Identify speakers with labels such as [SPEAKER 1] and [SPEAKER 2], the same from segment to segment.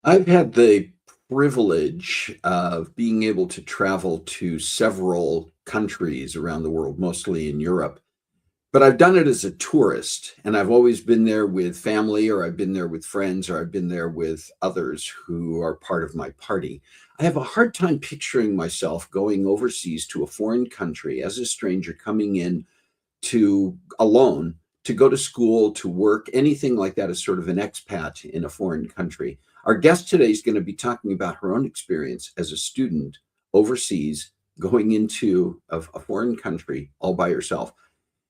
[SPEAKER 1] I've had the privilege of being able to travel to several countries around the world, mostly in Europe. But I've done it as a tourist, and I've always been there with family, or I've been there with friends, or I've been there with others who are part of my party. I have a hard time picturing myself going overseas to a foreign country as a stranger coming in to alone to go to school, to work, anything like that as sort of an expat in a foreign country. Our guest today is going to be talking about her own experience as a student overseas, going into a foreign country all by herself.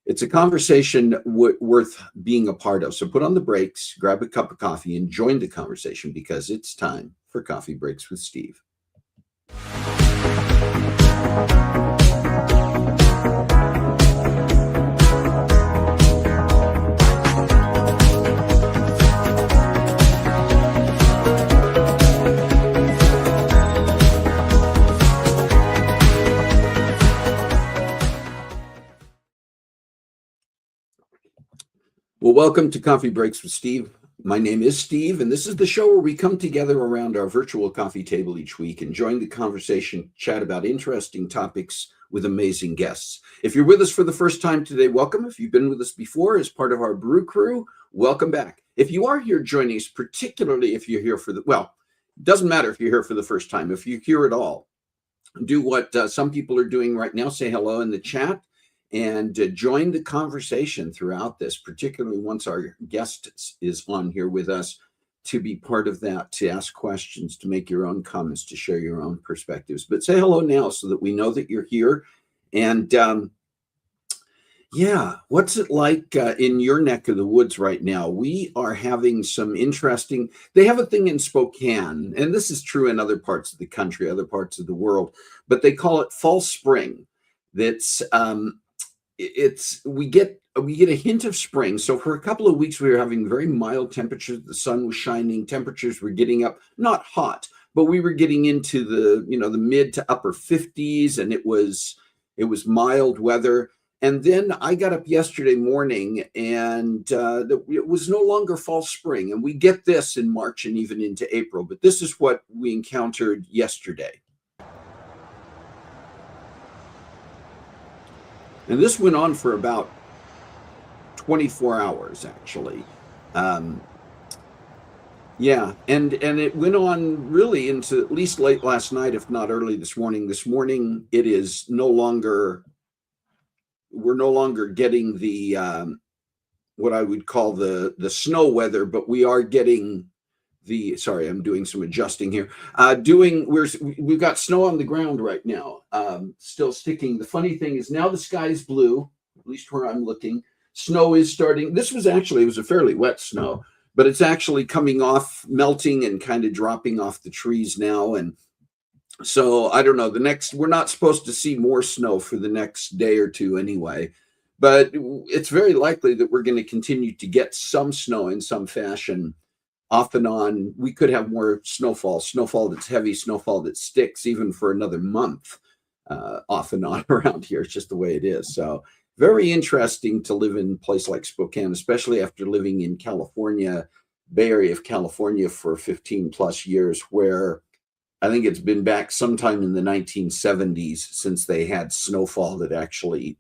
[SPEAKER 1] It's a conversation worth being a part of. So put on the brakes, grab a cup of coffee, and join the conversation because it's time for Coffee Breaks with Steve. Well, welcome to Coffee Breaks with Steve. My name is Steve, and this is the show where we come together around our virtual coffee table each week and join the conversation, chat about interesting topics with amazing guests. If you're with us for the first time today, welcome. If you've been with us before as part of our brew crew, welcome back. If you are here joining us, particularly if you're here for it doesn't matter if you're here for the first time. If you're here at all, do what some people are doing right now, say hello in the chat and join the conversation throughout this, particularly once our guest is on here with us, to be part of that, to ask questions, to make your own comments, to share your own perspectives. But say hello now so that we know that you're here. And what's it like in your neck of the woods right now? We are having some interesting, they have a thing in Spokane, and this is true in other parts of the country, other parts of the world, but they call it fall spring. That's we get a hint of spring. So for a couple of weeks we were having very mild temperatures. The sun was shining, temperatures were getting up, not hot, but we were getting into the mid to upper 50s, and it was mild weather. And then I got up yesterday morning, and it was no longer fall spring. And we get this in March and even into April, but this is what we encountered yesterday. And this went on for about 24 hours, actually. And it went on really into at least late last night, if not early this morning. This morning, it is we're no longer getting the what I would call the snow weather, but we are getting sorry, I'm doing some adjusting here. We've got snow on the ground right now, still sticking. The funny thing is now the sky is blue, at least where I'm looking. Snow is starting. It was a fairly wet snow, but it's actually coming off, melting and kind of dropping off the trees now. And so I don't know, we're not supposed to see more snow for the next day or two anyway, but it's very likely that we're going to continue to get some snow in some fashion. Off and on, we could have more snowfall that's heavy, snowfall that sticks even for another month, off and on around here. It's just the way it is. So very interesting to live in a place like Spokane, especially after living in California, Bay Area of California for 15 plus years, where I think it's been back sometime in the 1970s since they had snowfall that actually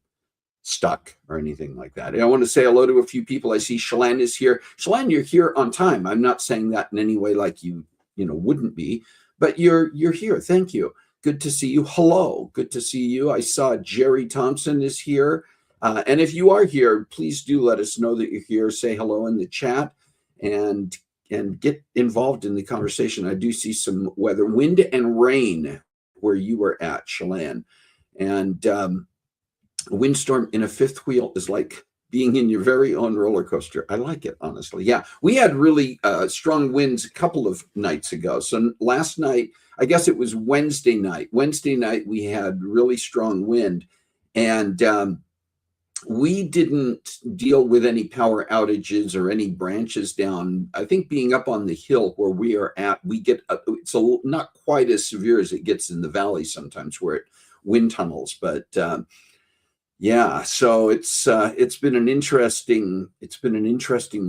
[SPEAKER 1] stuck or anything like that. And I want to say hello to a few people. I see Shalane is here. Shalane, you're here on time. I'm not saying that in any way like you wouldn't be, but you're here. Thank you. Good to see you. Hello. Good to see you. I saw Jerry Thompson is here. And if you are here, please do let us know that you're here. Say hello in the chat and get involved in the conversation. I do see some weather, wind and rain where you were at, Shalane. And a windstorm in a fifth wheel is like being in your very own roller coaster. I like it, honestly. Yeah, we had really strong winds a couple of nights ago. So last night, I guess it was Wednesday night. Wednesday night, we had really strong wind. And we didn't deal with any power outages or any branches down. I think being up on the hill where we are at, we get, it's not quite as severe as it gets in the valley sometimes where it wind tunnels, but yeah, so it's been an interesting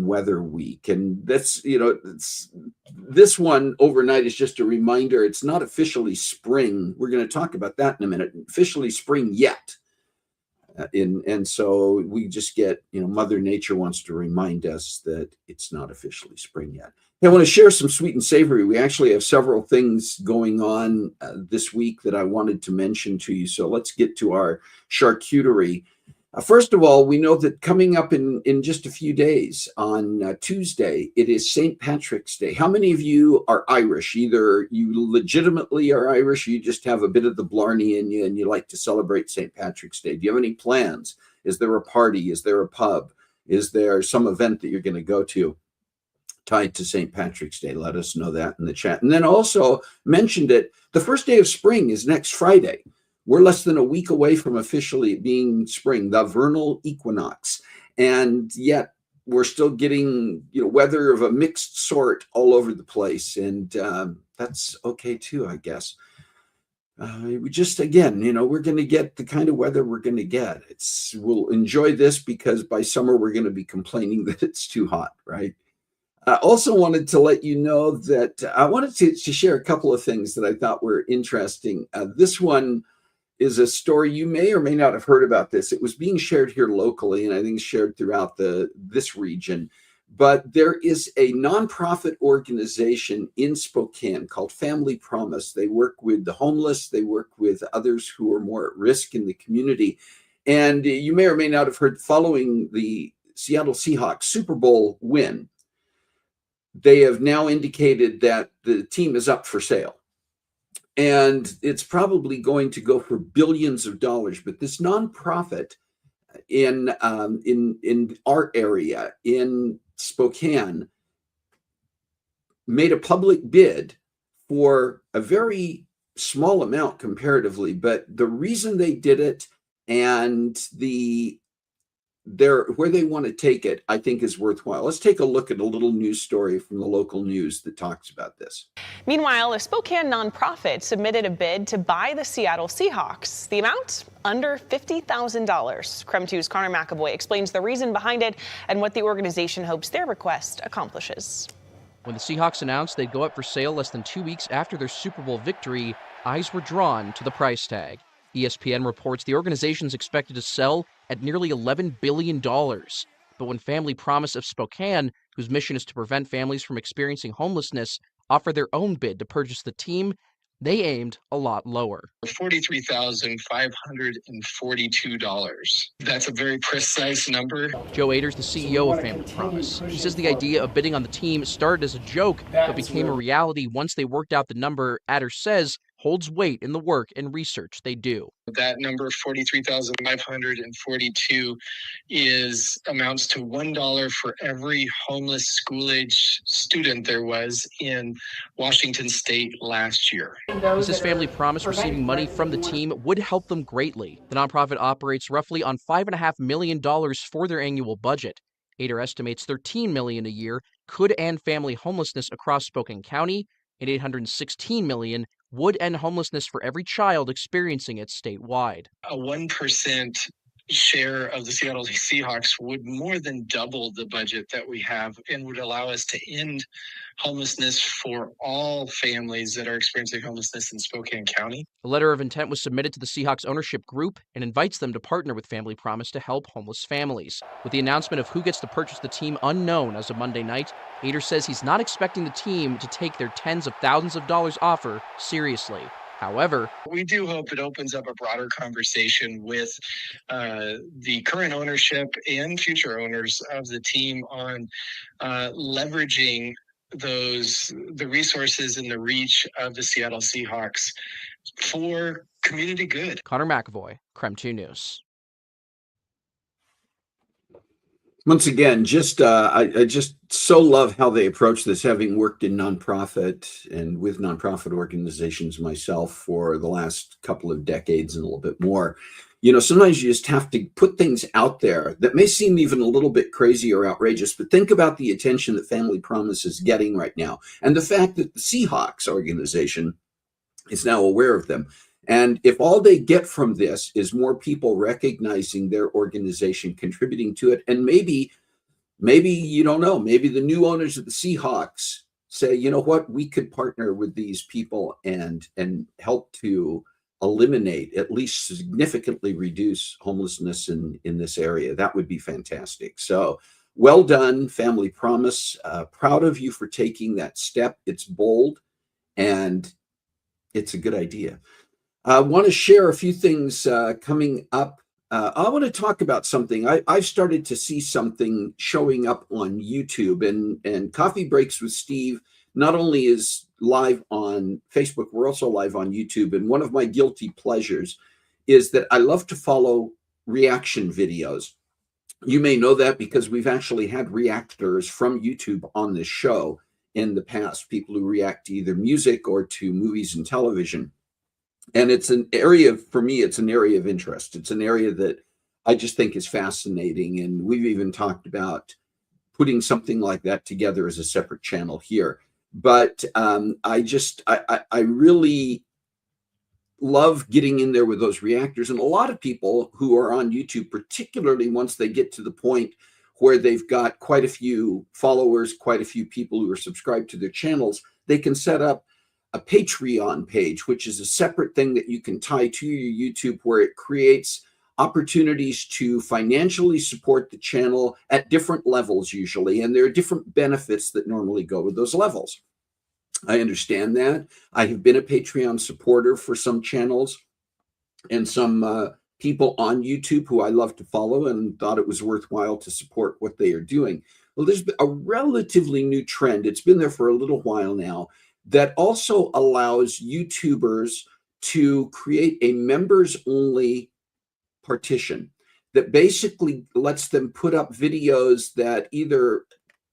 [SPEAKER 1] weather week, and that's this one overnight is just a reminder. It's not officially spring. We're going to talk about that in a minute. Officially spring yet. And so we just get, Mother Nature wants to remind us that it's not officially spring yet. I want to share some sweet and savory. We actually have several things going on this week that I wanted to mention to you. So let's get to our charcuterie. First of all, we know that coming up in just a few days on Tuesday, it is St. Patrick's Day. How many of you are Irish? Either you legitimately are Irish, or you just have a bit of the blarney in you and you like to celebrate St. Patrick's Day. Do you have any plans? Is there a party? Is there a pub? Is there some event that you're going to go to tied to St. Patrick's Day? Let us know that in the chat. And then also mentioned it, the first day of spring is next Friday. We're less than a week away from officially being spring, the vernal equinox. And yet we're still getting, weather of a mixed sort all over the place. And that's okay too, I guess. We just, again, we're going to get the kind of weather we're going to get. We'll enjoy this because by summer we're going to be complaining that it's too hot, right? I also wanted to let you know that I wanted to share a couple of things that I thought were interesting. This one is a story you may or may not have heard about this. It was being shared here locally, and I think shared throughout this region. But there is a nonprofit organization in Spokane called Family Promise. They work with the homeless. They work with others who are more at risk in the community. And you may or may not have heard, following the Seattle Seahawks Super Bowl win, they have now indicated that the team is up for sale. And it's probably going to go for billions of dollars. But this nonprofit in our area, in Spokane, made a public bid for a very small amount comparatively. But the reason they did it and where they want to take it, I think, is worthwhile. Let's take a look at a little news story from the local news that talks about this.
[SPEAKER 2] Meanwhile, a Spokane nonprofit submitted a bid to buy the Seattle Seahawks. The amount? Under $50,000. KREM 2's Connor McAvoy explains the reason behind it and what the organization hopes their request accomplishes.
[SPEAKER 3] When the Seahawks announced they'd go up for sale less than 2 weeks after their Super Bowl victory, eyes were drawn to the price tag. ESPN reports the organization's expected to sell at nearly $11 billion. But when Family Promise of Spokane, whose mission is to prevent families from experiencing homelessness, offered their own bid to purchase the team, they aimed a lot lower.
[SPEAKER 4] $43,542. That's a very precise number.
[SPEAKER 3] Joe Aders, the CEO of Family Promise. He says the idea of bidding on the team started as a joke, but became a reality once they worked out the number Aders says holds weight in the work and research they do.
[SPEAKER 4] That number, 43,542, amounts to $1 for every homeless school-age student there was in Washington State last year.
[SPEAKER 3] He says Family Promise receiving money from the team would help them greatly. The nonprofit operates roughly on $5.5 million for their annual budget. Ader estimates $13 million a year could end family homelessness across Spokane County, and $816 million would end homelessness for every child experiencing it statewide.
[SPEAKER 4] A 1% share of the Seattle Seahawks would more than double the budget that we have and would allow us to end homelessness for all families that are experiencing homelessness in Spokane County.
[SPEAKER 3] The letter of intent was submitted to the Seahawks ownership group and invites them to partner with Family Promise to help homeless families. With the announcement of who gets to purchase the team unknown as of Monday night, Ader says he's not expecting the team to take their tens of thousands of dollars offer seriously. However,
[SPEAKER 4] we do hope it opens up a broader conversation with the current ownership and future owners of the team on leveraging the resources and the reach of the Seattle Seahawks for community good.
[SPEAKER 3] Connor McAvoy, KREM 2 News.
[SPEAKER 1] Once again, I just so love how they approach this, having worked in nonprofit and with nonprofit organizations myself for the last couple of decades and a little bit more. Sometimes you just have to put things out there that may seem even a little bit crazy or outrageous, but think about the attention that Family Promise is getting right now. And the fact that the Seahawks organization is now aware of them. And if all they get from this is more people recognizing their organization, contributing to it, and maybe you don't know, maybe the new owners of the Seahawks say, you know what, we could partner with these people and help to eliminate, at least significantly reduce homelessness in this area. That would be fantastic. So well done, Family Promise. Proud of you for taking that step. It's bold and it's a good idea. I want to share a few things coming up. I want to talk about something. I've started to see something showing up on YouTube, and Coffee Breaks with Steve not only is live on Facebook, we're also live on YouTube. And one of my guilty pleasures is that I love to follow reaction videos. You may know that because we've actually had reactors from YouTube on this show in the past, people who react to either music or to movies and television. And it's an area, for me, it's an area of interest. It's an area that I just think is fascinating. And we've even talked about putting something like that together as a separate channel here. But I really love getting in there with those reactors. And a lot of people who are on YouTube, particularly once they get to the point where they've got quite a few followers, quite a few people who are subscribed to their channels, they can set up a Patreon page, which is a separate thing that you can tie to your YouTube, where it creates opportunities to financially support the channel at different levels usually. And there are different benefits that normally go with those levels. I understand that. I have been a Patreon supporter for some channels and some people on YouTube who I love to follow and thought it was worthwhile to support what they are doing. Well, there's a relatively new trend. It's been there for a little while now that also allows YouTubers to create a members only partition that basically lets them put up videos that either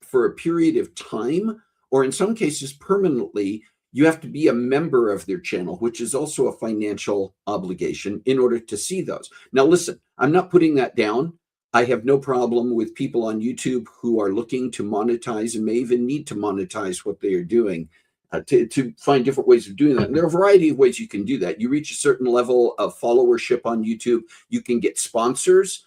[SPEAKER 1] for a period of time or in some cases permanently, you have to be a member of their channel, which is also a financial obligation in order to see those. Now, listen, I'm not putting that down. I have no problem with people on YouTube who are looking to monetize and may even need to monetize what they are doing. To find different ways of doing that. And there are a variety of ways you can do that. You reach a certain level of followership on YouTube, you can get sponsors.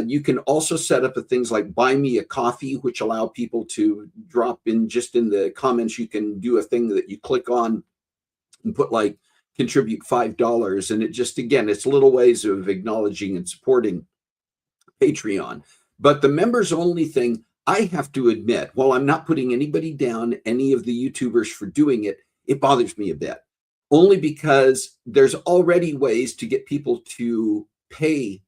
[SPEAKER 1] You can also set up things like Buy Me a Coffee, which allow people to drop in just in the comments. You can do a thing that you click on and put like contribute $5. And it just, again, it's little ways of acknowledging and supporting Patreon. But the members only thing, I have to admit, while I'm not putting anybody down, any of the YouTubers for doing it, it bothers me a bit. Only because there's already ways to get people to pay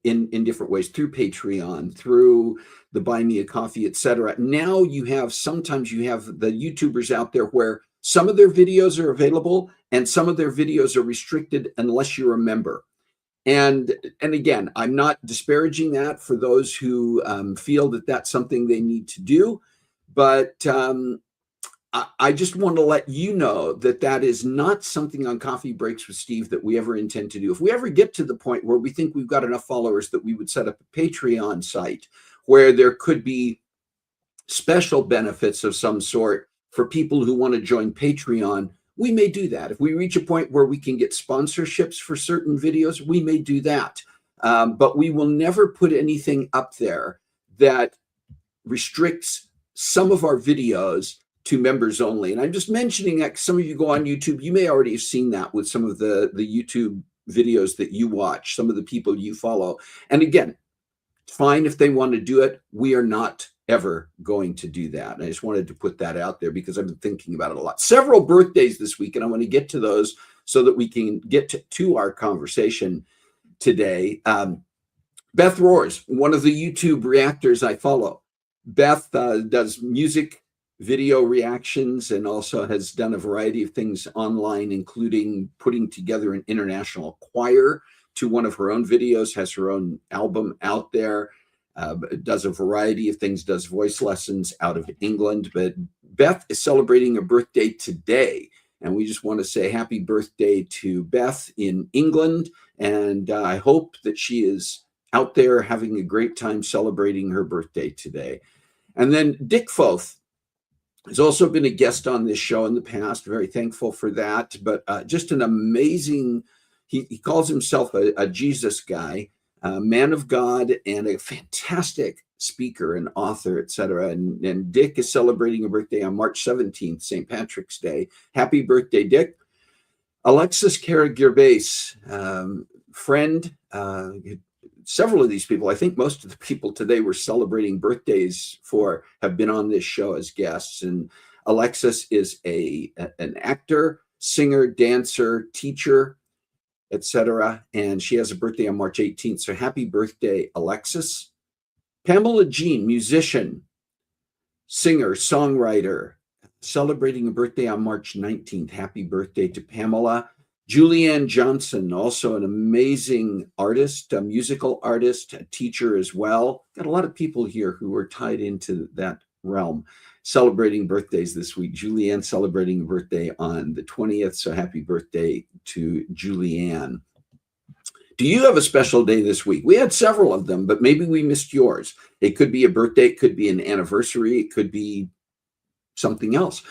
[SPEAKER 1] in different ways, through Patreon, through the Buy Me a Coffee, etc. Now sometimes you have the YouTubers out there where some of their videos are available and some of their videos are restricted unless you're a member. And again, I'm not disparaging that for those who feel that that's something they need to do, but I just want to let you know that that is not something on Coffee Breaks with Steve that we ever intend to do. If we ever get to the point where we think we've got enough followers that we would set up a Patreon site where there could be special benefits of some sort for people who want to join Patreon, we may do that. If we reach a point where we can get sponsorships for certain videos, we may do that. But we will never put anything up there that restricts some of our videos to members only. And I'm just mentioning that some of you go on YouTube, you may already have seen that with some of the YouTube videos that you watch, some of the people you follow. And again, fine if they want to do it. We are not ever going to do that. And I just wanted to put that out there because I've been thinking about it a lot. Several birthdays this week, and I want to get to those so that we can get to our conversation today. Beth Roars, one of the YouTube reactors I follow. Beth does music video reactions and also has done a variety of things online, including putting together an international choir to one of her own videos, has her own album out there, does a variety of things, does voice lessons out of England. But Beth is celebrating a birthday today. And we just want to say happy birthday to Beth in England. And I hope that she is out there having a great time celebrating her birthday today. And then Dick Foth has also been a guest on this show in the past. Very thankful for that. But just an amazing, he calls himself a Jesus guy, man of God, and a fantastic speaker and author, etc. And Dick is celebrating a birthday on March 17th, St. Patrick's Day. Happy birthday, Dick. Alexis Kara-Gerbase, friend, several of these people, I think most of the people today we're celebrating birthdays for have been on this show as guests. And Alexis is an actor, singer, dancer, teacher, etc. And she has a birthday on March 18th. So happy birthday, Alexis. Pamela Jean, musician, singer, songwriter, celebrating a birthday on March 19th. Happy birthday to Pamela. Julianne Johnson, also an amazing artist, a musical artist, a teacher as well. Got a lot of people here who are tied into that realm celebrating birthdays this week. Julianne celebrating a birthday on the 20th, so happy birthday to Julianne. Do you have a special day this week? We had several of them, but maybe we missed yours. It could be a birthday, it could be an anniversary, it could be something else.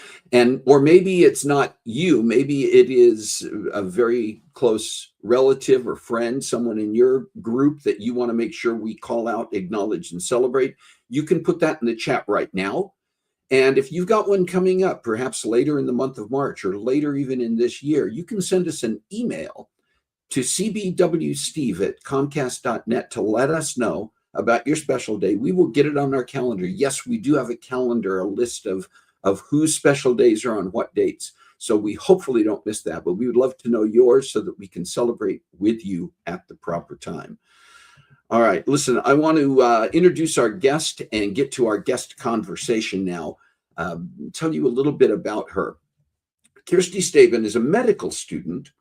[SPEAKER 1] Or maybe it's not you, maybe it is a very close relative or friend, someone in your group that you want to make sure we call out, acknowledge, and celebrate. You can put that in the chat right now. And if you've got one coming up, perhaps later in the month of March or later even in this year, you can send us an email to cbwsteve@comcast.net to let us know about your special day. We will get it on our calendar. Yes, we do have a calendar, a list of whose special days are on what dates. So we hopefully don't miss that, but we would love to know yours so that we can celebrate with you at the proper time. All right, listen, I want to introduce our guest and get to our guest conversation now. Tell you a little bit about her. Kiersty Staben is a medical student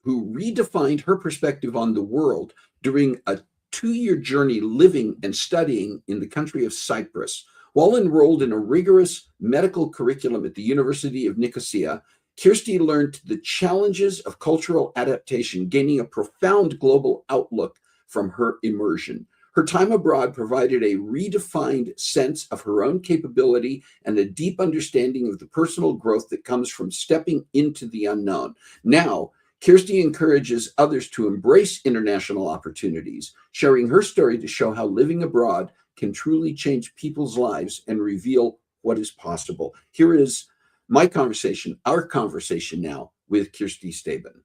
[SPEAKER 1] who redefined her perspective on the world during a 2-year journey living and studying in the country of Cyprus. While enrolled in a rigorous medical curriculum at the University of Nicosia, Kiersty learned the challenges of cultural adaptation, gaining a profound global outlook from her immersion. Her time abroad provided a redefined sense of her own capability and a deep understanding of the personal growth that comes from stepping into the unknown. Now, Kiersty encourages others to embrace international opportunities, sharing her story to show how living abroad can truly change people's lives and reveal what is possible. Here is my conversation, our conversation now with Kiersty Staben.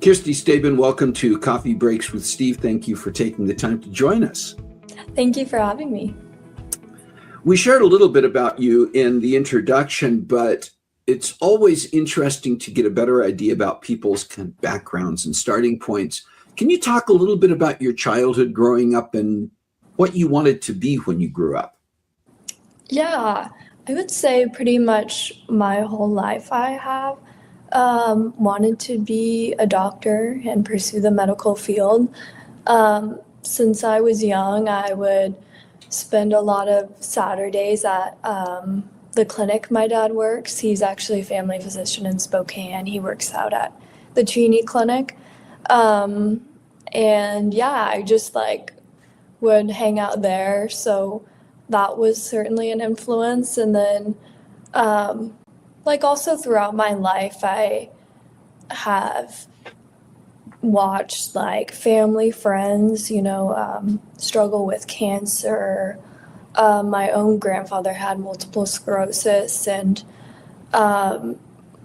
[SPEAKER 1] Kiersty Staben, welcome to Coffee Breaks with Steve. Thank you for taking the time to join us.
[SPEAKER 5] Thank you for having me.
[SPEAKER 1] We shared a little bit about you in the introduction, but it's always interesting to get a better idea about people's kind of backgrounds and starting points. Can you talk a little bit about your childhood growing up and what you wanted to be when you grew up?
[SPEAKER 5] Yeah, I would say pretty much my whole life I have wanted to be a doctor and pursue the medical field. Since I was young, I would spend a lot of Saturdays at the clinic my dad works. He's actually a family physician in Spokane. He works out at the Trini Clinic. And yeah, I just would hang out there. So that was certainly an influence. And then also throughout my life, I have watched family, friends, struggle with cancer. My own grandfather had multiple sclerosis, and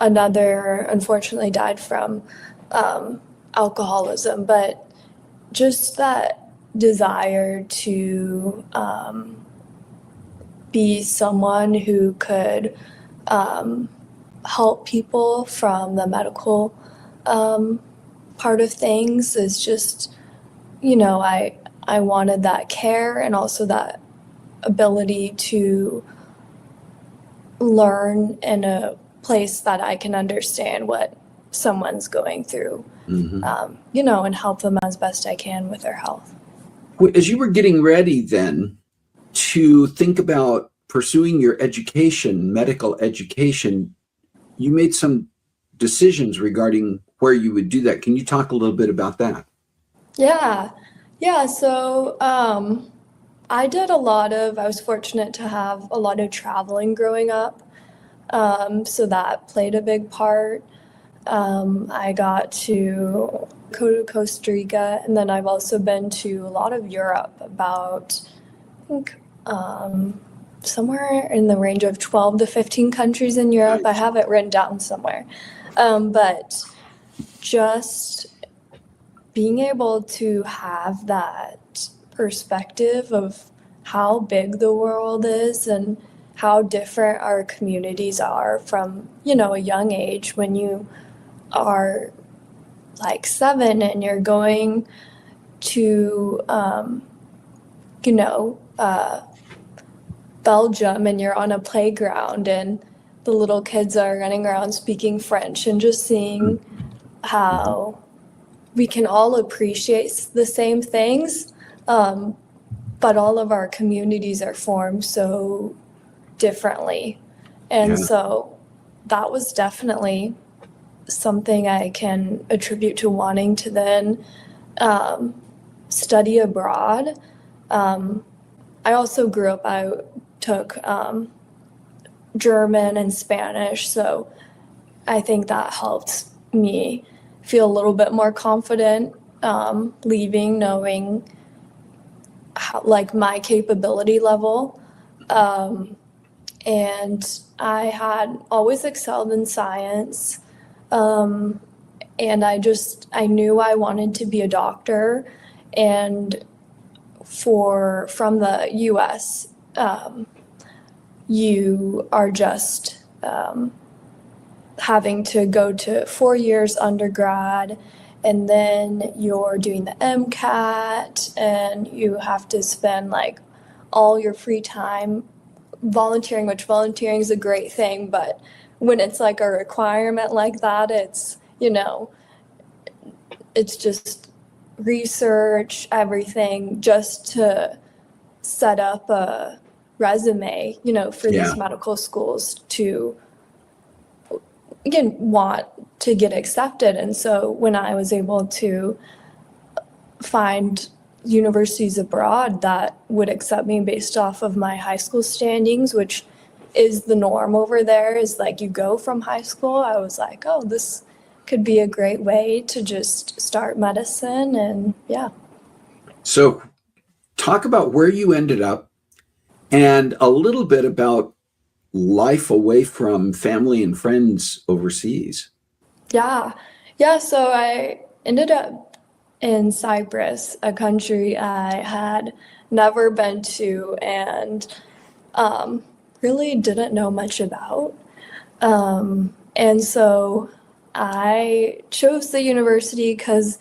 [SPEAKER 5] another unfortunately died from alcoholism. But just that desire to be someone who could help people from the medical part of things is just, I wanted that care and also that ability to learn in a place that I can understand what someone's going through, and help them as best I can with their health.
[SPEAKER 1] As you were getting ready then to think about pursuing your education, medical education, you made some decisions regarding where you would do that. Can you talk a little bit about that?
[SPEAKER 5] Yeah. Yeah, so I was fortunate to have a lot of traveling growing up. So that played a big part. I got to go to Costa Rica, and then I've also been to a lot of Europe, about, I think, somewhere in the range of 12 to 15 countries in Europe. I
[SPEAKER 1] Nice.
[SPEAKER 5] have it written down somewhere. But just being able to have that perspective of how big the world is and how different our communities are from, a young age when you are like 7 and you're going to, you know, uh, Belgium and you're on a playground and the little kids are running around speaking French and just seeing how we can all appreciate the same things, but all of our communities are formed so differently. And
[SPEAKER 1] Yeah.
[SPEAKER 5] so that was definitely something I can attribute to wanting to then study abroad. I also grew up, I took German and Spanish, so I think that helped me feel a little bit more confident leaving, knowing how, like, my capability level. And I had always excelled in science. And I knew I wanted to be a doctor. And from the US, you are just having to go to 4 years undergrad, and then you're doing the MCAT, and you have to spend like all your free time volunteering, which volunteering is a great thing, but when it's like a requirement like that, it's just research, everything, just to set up a resume, for
[SPEAKER 1] Yeah.
[SPEAKER 5] these medical schools to, again, want to get accepted. And so when I was able to find universities abroad that would accept me based off of my high school standings, which is the norm over there, is like you go from high school, I was like, oh, this could be a great way to just start medicine. And yeah.
[SPEAKER 1] So talk about where you ended up and a little bit about life away from family and friends overseas.
[SPEAKER 5] Yeah. Yeah. So I ended up in Cyprus, a country I had never been to and really didn't know much about. And so I chose the university because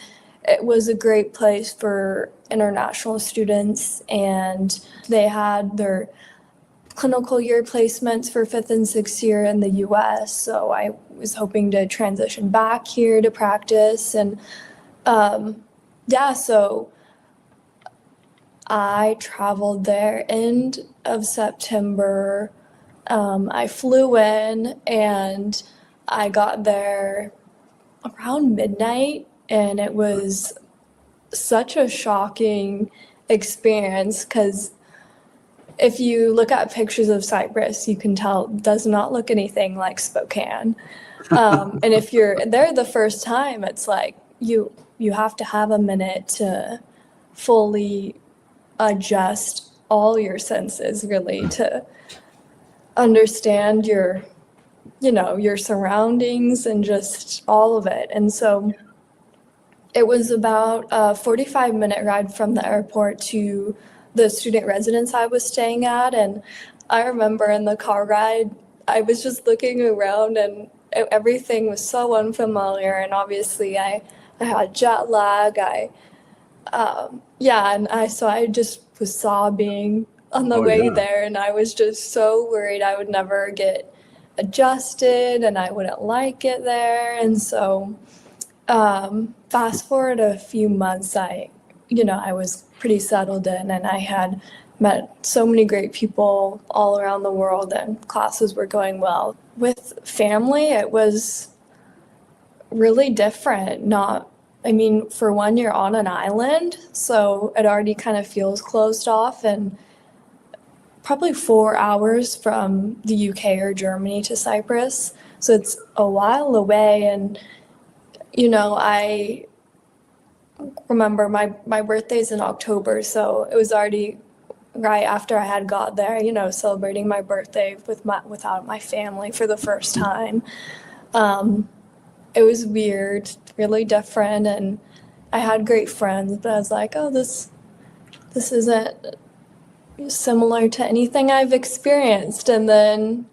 [SPEAKER 5] it was a great place for international students, and they had their clinical year placements for 5th and 6th year in the US. So I was hoping to transition back here to practice. And so I traveled there end of September. I flew in and I got there around midnight, and it was such a shocking experience because if you look at pictures of Cyprus, you can tell it does not look anything like Spokane. And if you're there the first time, it's like you have to have a minute to fully adjust all your senses, really, to understand your surroundings and just all of it. And so it was about a 45-minute ride from the airport to the student residence I was staying at. And I remember in the car ride, I was just looking around and everything was so unfamiliar. And obviously I had jet lag. So I just was sobbing on the way there. And I was just so worried I would never get adjusted and I wouldn't like it there. And so fast forward a few months, I was pretty settled in, and I had met so many great people all around the world, and classes were going well. With family, it was really different, not I mean, for one, you're on an island, so it already kind of feels closed off, and probably 4 hours from the UK or Germany to Cyprus. So it's a while away. And, I remember my birthday's in October, so it was already right after I had got there, celebrating my birthday without my family for the first time. It was weird, really different, and I had great friends, but I was like, oh, this isn't similar to anything I've experienced. And then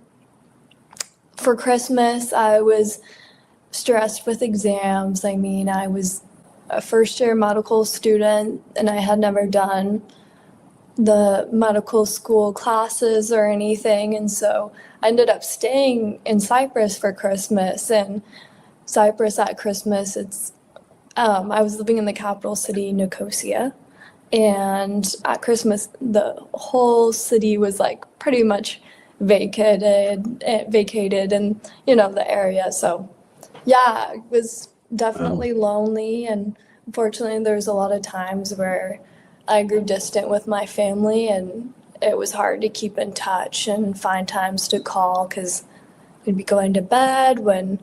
[SPEAKER 5] for Christmas, I was stressed with exams. I mean, I was a first year medical student, and I had never done the medical school classes or anything. And so I ended up staying in Cyprus for Christmas. And Cyprus at Christmas, I was living in the capital city, Nicosia. And at Christmas, the whole city was like pretty much vacated and, the area. So yeah, it was definitely lonely. And unfortunately, there was a lot of times where I grew distant with my family, and it was hard to keep in touch and find times to call because we'd be going to bed when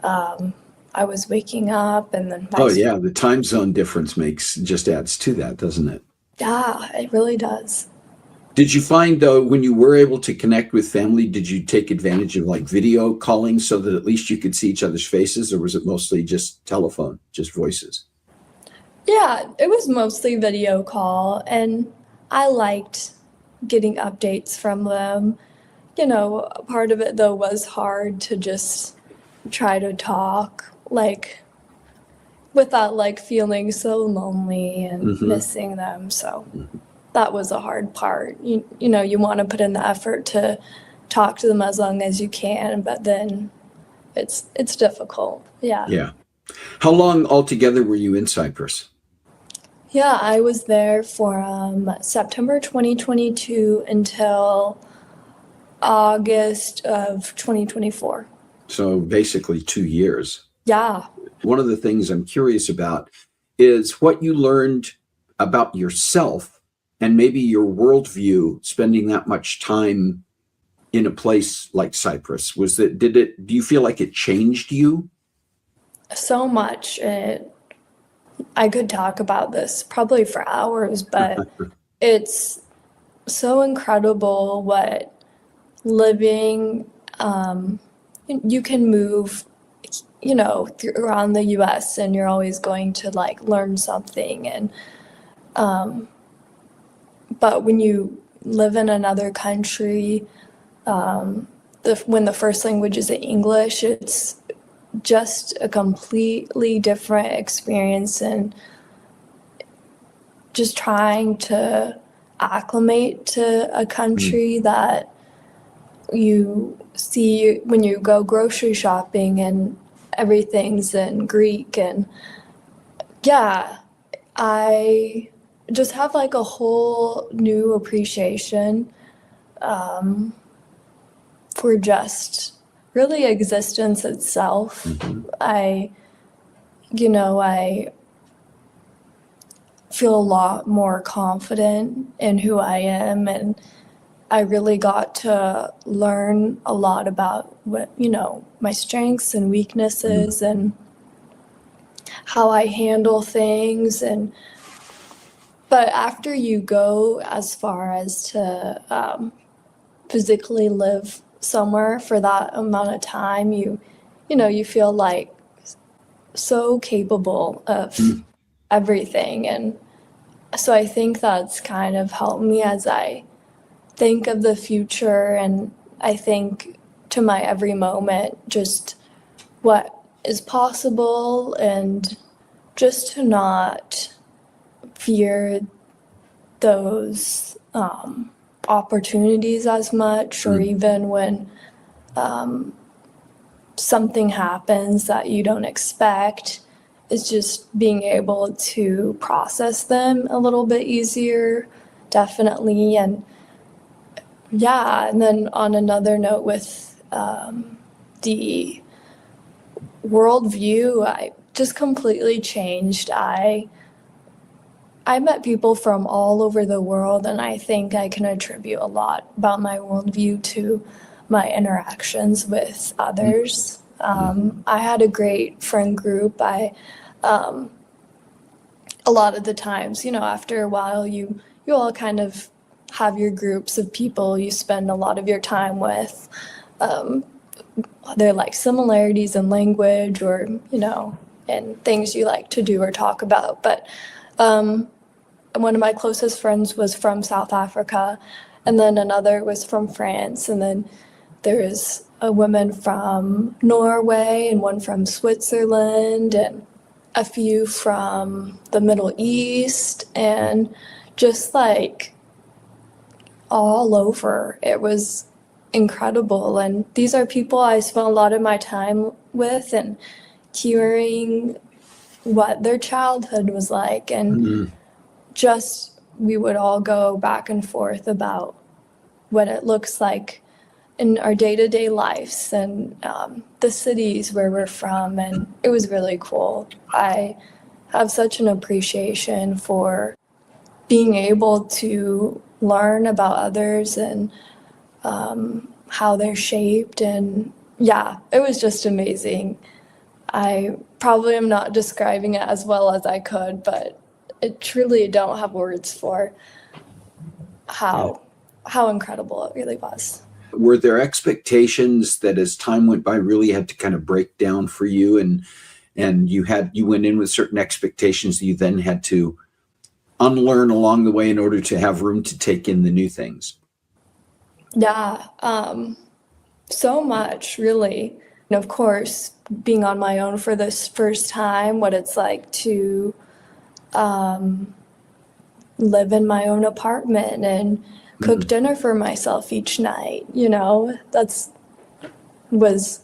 [SPEAKER 5] I was waking up, and then
[SPEAKER 1] The time zone difference just adds to that, doesn't it?
[SPEAKER 5] Yeah, it really does.
[SPEAKER 1] Did you find, though, when you were able to connect with family, did you take advantage of like video calling so that at least you could see each other's faces, or was it mostly just telephone, just voices?
[SPEAKER 5] Yeah, it was mostly video call, and I liked getting updates from them. Part of it though was hard to just try to talk without feeling so lonely and missing them. So that was a hard part. You want to put in the effort to talk to them as long as you can, but then it's difficult. Yeah.
[SPEAKER 1] Yeah. How long altogether were you in Cyprus?
[SPEAKER 5] Yeah, I was there for September 2022 until August of 2024.
[SPEAKER 1] So basically 2 years.
[SPEAKER 5] Yeah.
[SPEAKER 1] One of the things I'm curious about is what you learned about yourself and maybe your worldview spending that much time in a place like Cyprus. Do you feel like it changed you?
[SPEAKER 5] So much. I could talk about this probably for hours, but it's so incredible what living, you can move, around the US, and you're always going to learn something. And, but when you live in another country, when the first language is English, it's just a completely different experience, and just trying to acclimate to a country that you see when you go grocery shopping and everything's in Greek. And yeah, I just have a whole new appreciation for just really existence itself. I feel a lot more confident in who I am, and I really got to learn a lot about what, my strengths and weaknesses and how I handle things. But after you go as far as to physically live somewhere for that amount of time, you feel so capable of everything. And so I think that's kind of helped me as I think of the future, and I think to my every moment just what is possible, and just to not fear those opportunities as much, or even when something happens that you don't expect. It's just being able to process them a little bit easier, definitely. And yeah, and then on another note with the worldview, just completely changed. I met people from all over the world, and I think I can attribute a lot about my worldview to my interactions with others. I had a great friend group. A lot of the times, after a while, you all kind of have your groups of people you spend a lot of your time with. They're like similarities in language or, and things you like to do or talk about. But one of my closest friends was from South Africa, and then another was from France, and then there is a woman from Norway and one from Switzerland and a few from the Middle East, and just like all over. It was incredible. And these are people I spent a lot of my time with and hearing what their childhood was like. And just we would all go back and forth about what it looks like in our day-to-day lives and the cities where we're from, and it was really cool. I have such an appreciation for being able to learn about others and how they're shaped, and yeah, it was just amazing. I probably am not describing it as well as I could, but I truly don't have words for how incredible it really was.
[SPEAKER 1] Were there expectations that as time went by really had to kind of break down for you, and you went in with certain expectations that you then had to unlearn along the way in order to have room to take in the new things?
[SPEAKER 5] Yeah, so much, really. And of course, being on my own for this first time, what it's like to live in my own apartment and cook dinner for myself each night, that's was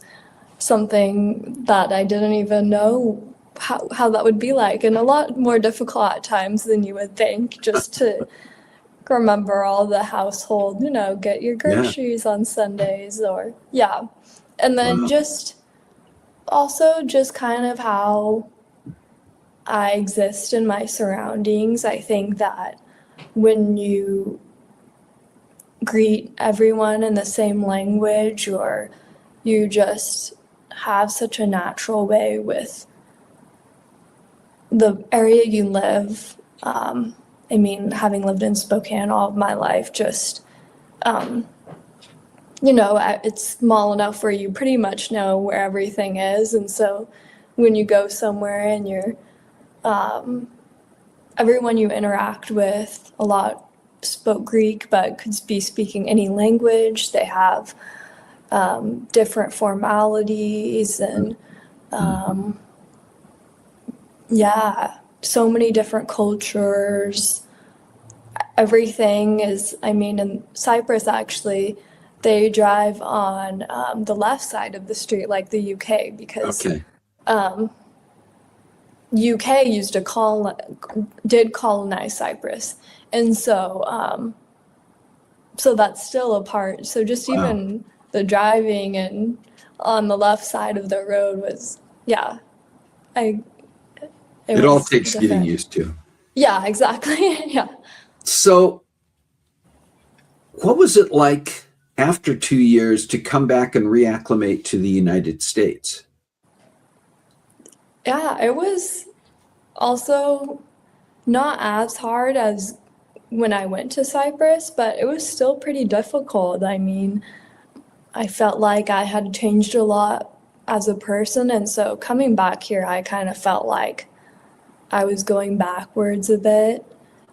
[SPEAKER 5] something that I didn't even know how that would be like, and a lot more difficult at times than you would think, just to remember all the household, get your groceries on Sundays or, and then just also just kind of how I exist in my surroundings. I think that when you greet everyone in the same language, or you just have such a natural way with the area you live. Having lived in Spokane all of my life, just, it's small enough where you pretty much know where everything is. And so when you go somewhere and you're, everyone you interact with a lot spoke Greek, but could be speaking any language. They have different formalities and so many different cultures. Everything is, in Cyprus actually, they drive on the left side of the street like the UK, because UK did colonize Cyprus, and so that's still a part. So just even the driving and on the left side of the road was,
[SPEAKER 1] it all takes getting used to.
[SPEAKER 5] Yeah, exactly. Yeah.
[SPEAKER 1] So what was it like after 2 years to come back and reacclimate to the United States?
[SPEAKER 5] Yeah, it was also not as hard as when I went to Cyprus, but it was still pretty difficult. I felt like I had changed a lot as a person, and so coming back here, I kind of felt like I was going backwards a bit,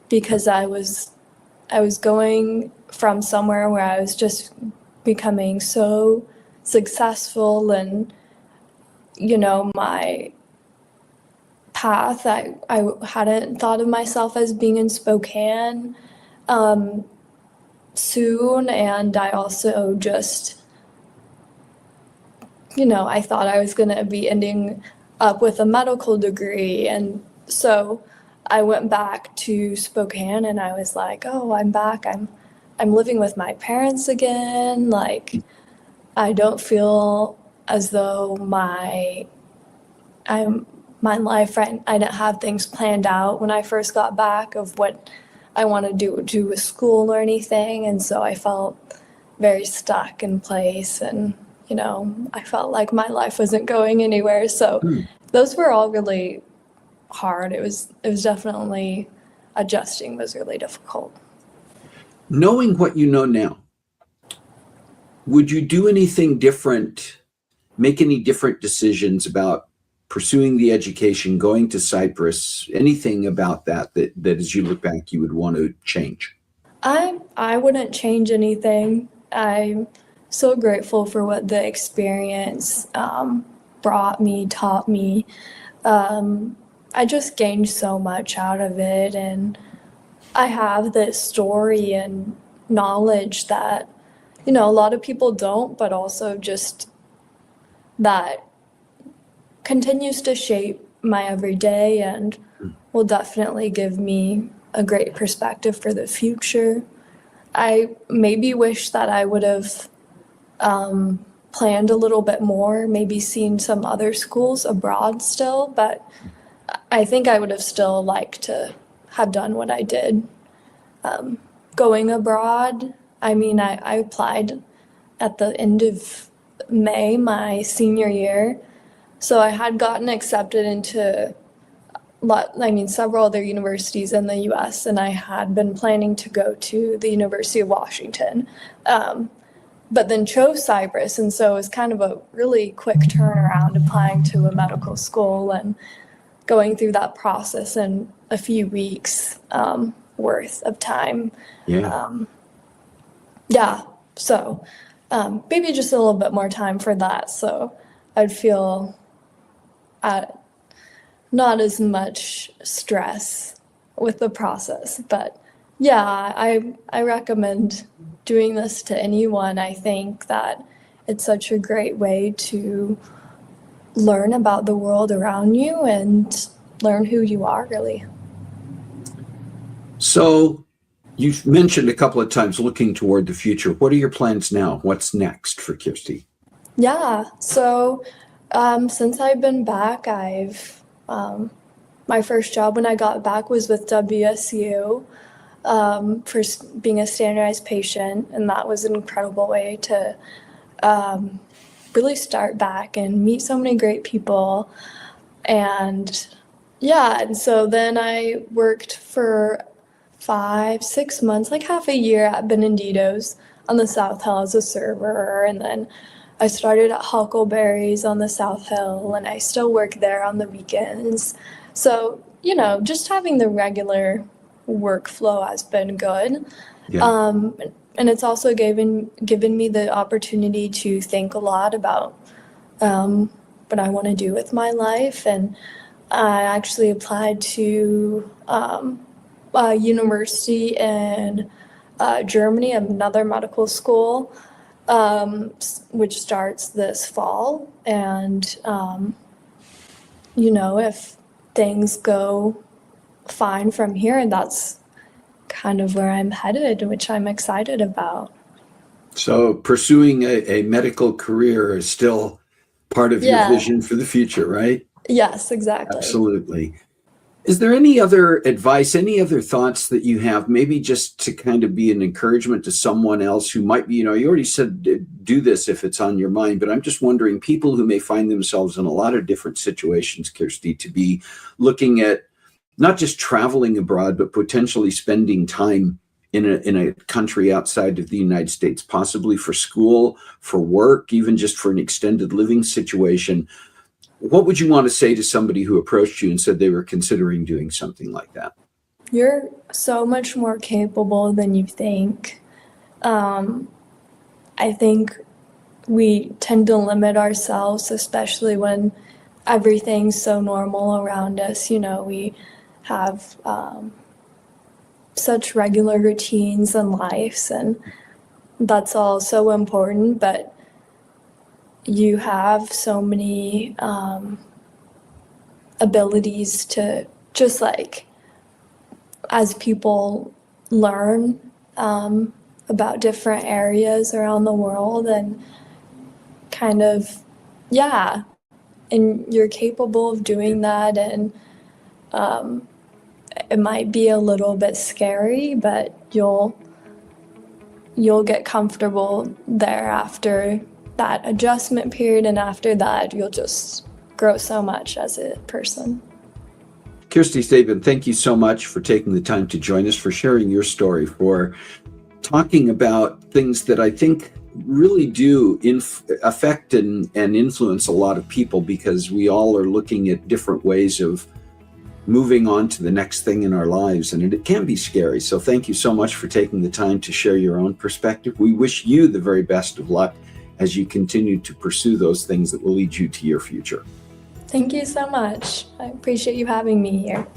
[SPEAKER 5] because I was going from somewhere where I was just becoming so successful, and my path, I hadn't thought of myself as being in Spokane soon, and I also just I thought I was going to be ending up with a medical degree, and so I went back to Spokane, and I was like, oh, I'm back. I'm living with my parents again. Like, I don't feel as though my my life. I didn't have things planned out when I first got back of what I want to do with school or anything. And so I felt very stuck in place, and, I felt like my life wasn't going anywhere. So those were all really hard. It was definitely, adjusting was really difficult.
[SPEAKER 1] Knowing what you know now, would you do anything different, make any different decisions about pursuing the education, going to Cyprus, anything about that as you look back you would want to change?
[SPEAKER 5] I wouldn't change anything. I'm so grateful for what the experience taught me. I just gained so much out of it, and I have this story and knowledge that, a lot of people don't, but also just that continues to shape my everyday and will definitely give me a great perspective for the future. I maybe wish that I would have planned a little bit more, maybe seen some other schools abroad still, but I think I would have still liked to have done what I did. Going abroad, I applied at the end of May, my senior year, so I had gotten accepted into several other universities in the US, and I had been planning to go to the University of Washington, but then chose Cyprus, and so it was kind of a really quick turnaround applying to a medical school and going through that process in a few weeks worth of time. So maybe just a little bit more time for that, so I'd feel not as much stress with the process. But yeah, I recommend doing this to anyone. I think that it's such a great way to learn about the world around you and learn who you are, really.
[SPEAKER 1] So you've mentioned a couple of times looking toward the future. What are your plans now? What's next for Kiersty?
[SPEAKER 5] Yeah, so since I've been back, my first job when I got back was with WSU for being a standardized patient, and that was an incredible way to really start back and meet so many great people. And so then I worked for 5-6 months, like half a year at Benedito's on the South Hill as a server, and then I started at Huckleberry's on the South Hill, and I still work there on the weekends. So, just having the regular workflow has been good.
[SPEAKER 1] Yeah.
[SPEAKER 5] And it's also given me the opportunity to think a lot about what I want to do with my life. And I actually applied to a university in Germany, another medical school, which starts this fall. And, if things go fine from here, that's kind of where I'm headed, which I'm excited about.
[SPEAKER 1] So pursuing a medical career is still part of your vision for the future, right?
[SPEAKER 5] Yes, exactly.
[SPEAKER 1] Absolutely. Is there any other advice, any other thoughts that you have, maybe just to kind of be an encouragement to someone else who might be, you already said do this if it's on your mind, but I'm just wondering, people who may find themselves in a lot of different situations, Kiersty, to be looking at not just traveling abroad, but potentially spending time in a country outside of the United States, possibly for school, for work, even just for an extended living situation. What would you want to say to somebody who approached you and said they were considering doing something like that?
[SPEAKER 5] You're so much more capable than you think. I think we tend to limit ourselves, especially when everything's so normal around us. We have such regular routines and lives, and that's all so important, but you have so many abilities to just as people learn about different areas around the world and kind of and you're capable of doing that. And it might be a little bit scary, but you'll get comfortable there after that adjustment period, and after that you'll just grow so much as a person.
[SPEAKER 1] Kiersty Staben, thank you so much for taking the time to join us, for sharing your story, for talking about things that I think really do affect and influence a lot of people, because we all are looking at different ways of moving on to the next thing in our lives, and it can be scary. So thank you so much for taking the time to share your own perspective. We wish you the very best of luck as you continue to pursue those things that will lead you to your future.
[SPEAKER 5] Thank you so much. I appreciate you having me here.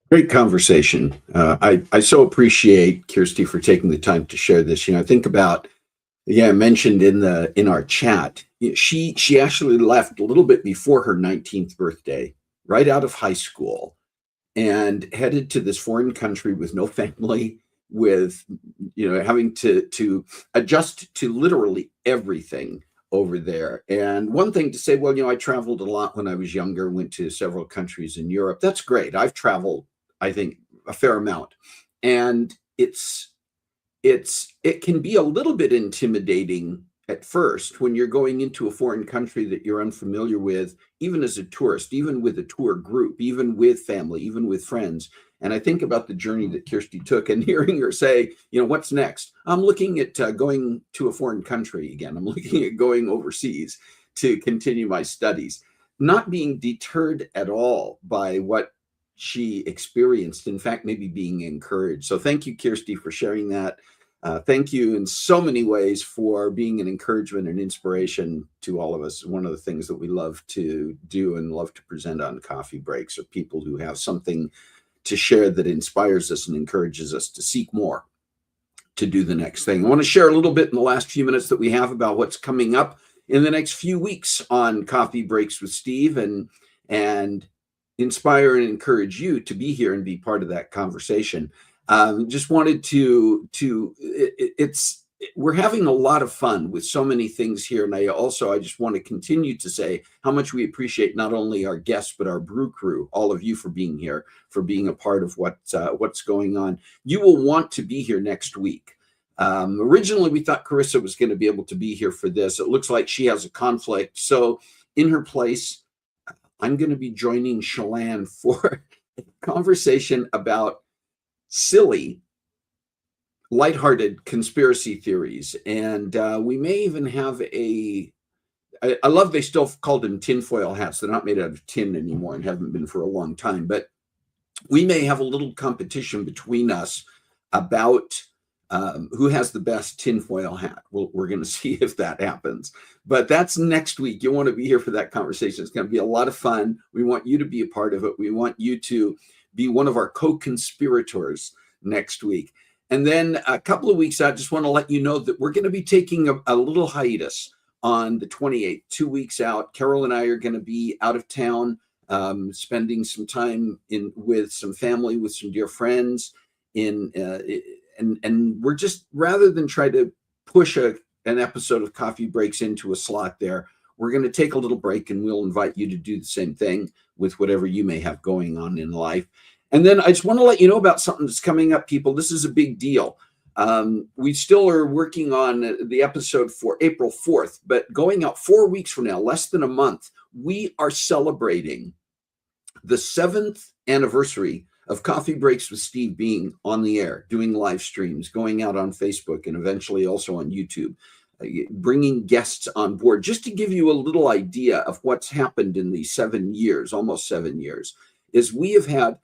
[SPEAKER 1] Great conversation. I so appreciate Kiersty for taking the time to share this. I think about, I mentioned in our chat, she actually left a little bit before her 19th birthday, right out of high school, and headed to this foreign country with no family, with having to adjust to literally everything over there. And one thing to say, well, I traveled a lot when I was younger, went to several countries in Europe. That's great. I've traveled, I think, a fair amount. And it can be a little bit intimidating at first when you're going into a foreign country that you're unfamiliar with, even as a tourist, even with a tour group, even with family, even with friends. And I think about the journey that Kiersty took, and hearing her say, what's next? I'm looking at going to a foreign country again. I'm looking at going overseas to continue my studies, not being deterred at all by what she experienced. In fact, maybe being encouraged. So thank you, Kiersty, for sharing that. Thank you in so many ways for being an encouragement and inspiration to all of us. One of the things that we love to do and love to present on Coffee Breaks are people who have something to share that inspires us and encourages us to seek more, to do the next thing. I want to share a little bit in the last few minutes that we have about what's coming up in the next few weeks on Coffee Breaks with Steve, and inspire and encourage you to be here and be part of that conversation. Just wanted we're having a lot of fun with so many things here. And I just want to continue to say how much we appreciate not only our guests, but our brew crew, all of you, for being here, for being a part of what's going on. You will want to be here next week. Originally, we thought Carissa was going to be able to be here for this. It looks like she has a conflict. So in her place, I'm going to be joining Shalane for a conversation about silly, lighthearted conspiracy theories. And we may even have I love they still called them tinfoil hats. They're not made out of tin anymore and haven't been for a long time. But we may have a little competition between us about who has the best tinfoil hat. We're going to see if that happens. But that's next week. You'll want to be here for that conversation. It's going to be a lot of fun. We want you to be a part of it. We want you to be one of our co-conspirators next week. And then a couple of weeks out, just want to let you know that we're going to be taking a little hiatus on the 28th, 2 weeks out. Carol and I are going to be out of town, spending some time with some family, with some dear friends. And we're just, rather than try to push an episode of Coffee Breaks into a slot there, we're going to take a little break, and we'll invite you to do the same thing with whatever you may have going on in life. And then I just want to let you know about something that's coming up, people. This is a big deal. We still are working on the episode for April 4th, but going out 4 weeks from now, less than a month, we are celebrating the 7th anniversary of Coffee Breaks with Steve being on the air, doing live streams, going out on Facebook, and eventually also on YouTube, bringing guests on board. Just to give you a little idea of what's happened in these 7 years, almost 7 years, is we have had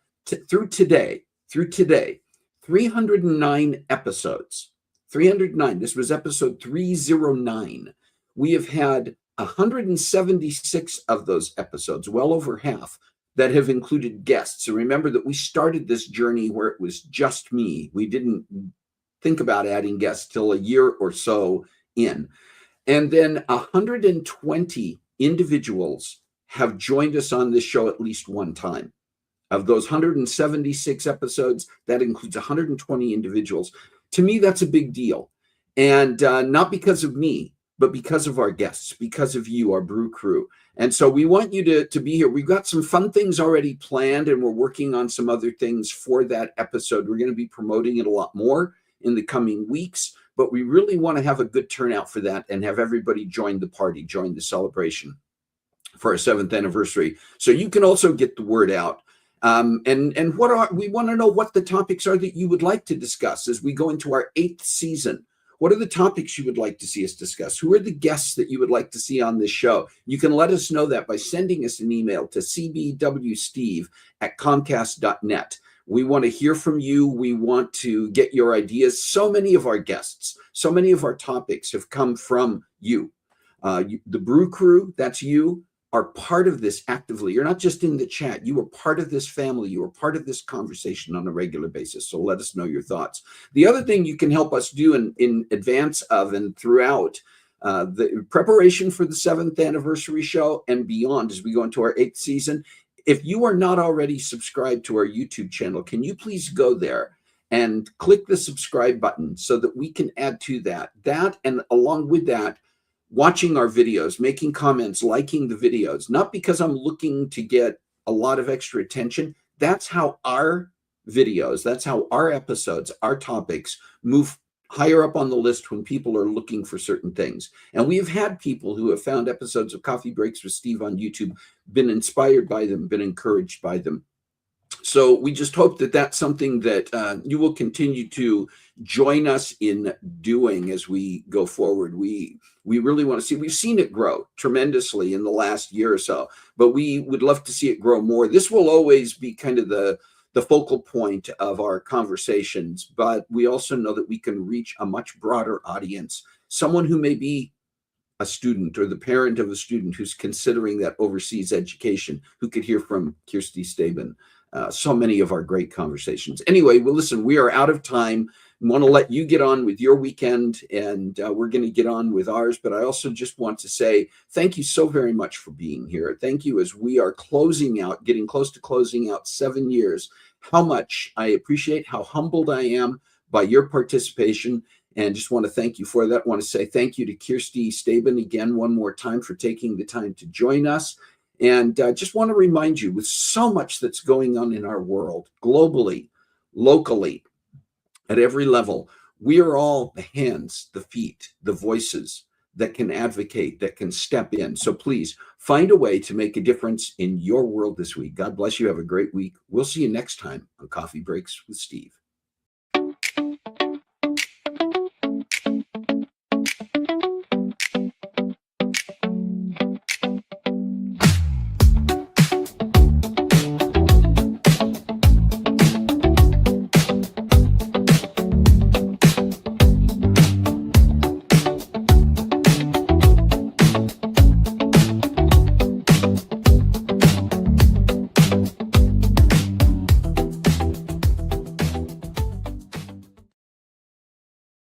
[SPEAKER 1] through today, 309 episodes. 309. This was episode 309. We have had 176 of those episodes, well over half, that have included guests. So remember that we started this journey where it was just me. We didn't think about adding guests till a year or so in. And then 120 individuals have joined us on this show at least one time. Of those 176 episodes, that includes 120 individuals. To me, that's a big deal. And not because of me, but because of our guests, because of you, our Brew Crew. And so we want you to be here. We've got some fun things already planned, and we're working on some other things for that episode. We're going to be promoting it a lot more in the coming weeks, but we really want to have a good turnout for that and have everybody join the party, join the celebration for our 7th anniversary. So you can also get the word out. And we want to know what the topics are that you would like to discuss as we go into our 8th season. What are the topics you would like to see us discuss? Who are the guests that you would like to see on this show? You can let us know that by sending us an email to cbwsteve@comcast.net. We want to hear from you. We want to get your ideas. So many of our guests, so many of our topics have come from you. The Brew Crew, that's you, are part of this actively. You're not just in the chat. You are part of this family. You are part of this conversation on a regular basis. So let us know your thoughts. The other thing you can help us do in advance of and throughout the preparation for the 7th anniversary show and beyond as we go into our 8th season, if you are not already subscribed to our YouTube channel, can you please go there and click the subscribe button so that we can add to that. That, and along with that, watching our videos, making comments, liking the videos, not because I'm looking to get a lot of extra attention. That's how our videos, that's how our episodes, our topics move higher up on the list when people are looking for certain things. And we have had people who have found episodes of Coffee Breaks with Steve on YouTube, been inspired by them, been encouraged by them. So we just hope that that's something that you will continue to join us in doing as we go forward. We really want to see, we've seen it grow tremendously in the last year or so, but we would love to see it grow more. This will always be kind of the focal point of our conversations, but we also know that we can reach a much broader audience, someone who may be a student or the parent of a student who's considering that overseas education, who could hear from Kiersty Staben. So many of our great conversations. Anyway, well, listen, we are out of time. I want to let you get on with your weekend, and we're going to get on with ours. But I also just want to say thank you so very much for being here. Thank you as we are closing out, getting close to closing out 7 years. How much I appreciate, how humbled I am by your participation, and just want to thank you for that. I want to say thank you to Kiersty Staben again one more time for taking the time to join us. And just want to remind you, with so much that's going on in our world, globally, locally, at every level, we are all the hands, the feet, the voices that can advocate, that can step in. So please find a way to make a difference in your world this week. God bless you. Have a great week. We'll see you next time on Coffee Breaks with Steve.